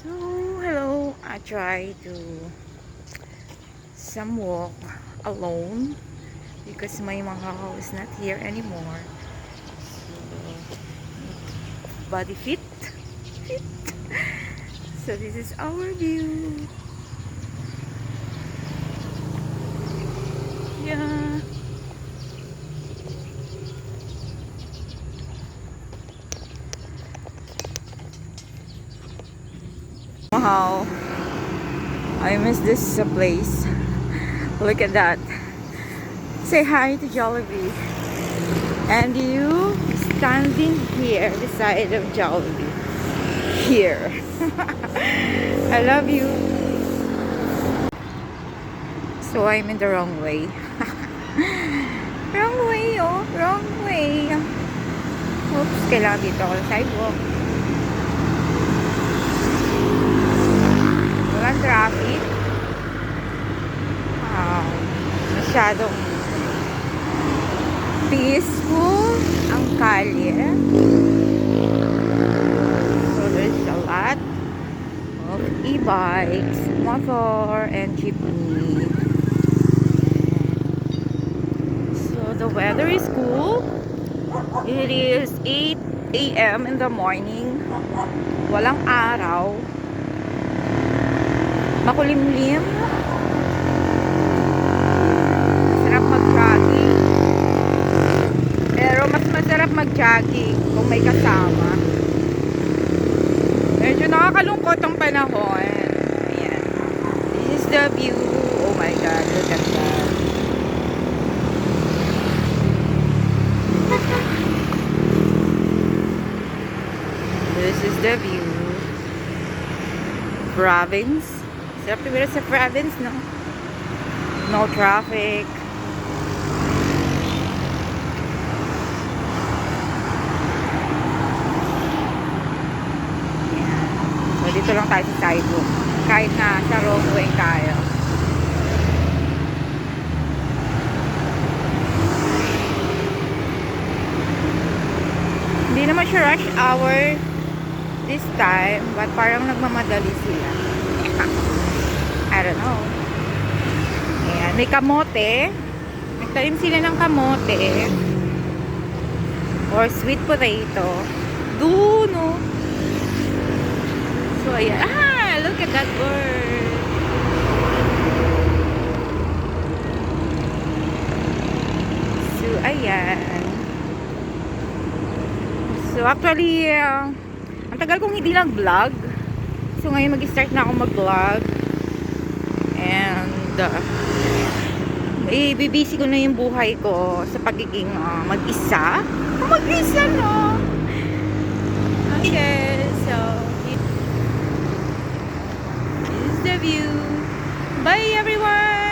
So, hello. I try to some walk alone because my manghang is not here anymore. So, body fit. Fit. So, this is our view. Yeah. Wow. I miss this place. Look at that. Say hi to Jollibee. And you standing here beside of Jollibee. Here. I love you. So I'm in the wrong way. Wrong way, oh. Wrong way. Oops, kailangan dito ako sa sidewalk. Walang traffic. Wow. Masyadong peaceful ang kalye. So there's a lot of e-bikes, motor, and jeepney. So the weather is cool. It is 8 a.m. in the morning. Walang araw. Makulimlim. Masarap mag-jogging. Pero mas masarap mag-jogging kung may kasama. Medyo nakakalungkot ang panahon. Ayan. This is the view. Oh my God, look at that. This is the view. Province. Sarap tumira sa province, no? No traffic. So, dito lang tayo sa sidewalk. Kahit na sa wrong way tayo. Hindi naman siya rush hour this time, but parang nagmamadali sila. I don't know. Ayan, may kamote. Nagtanim sila ng kamote. Or sweet potato. Doon, no? So, ayan. Ah, look at that bird. So, ayan. So, actually, ang tagal kong hindi nag-vlog. So, ngayon mag-start na ako mag-vlog. And, ibibisi ko na yung buhay ko sa pagiging mag-isa. Mag-isa, no? Okay, so, this is the view. Bye, everyone!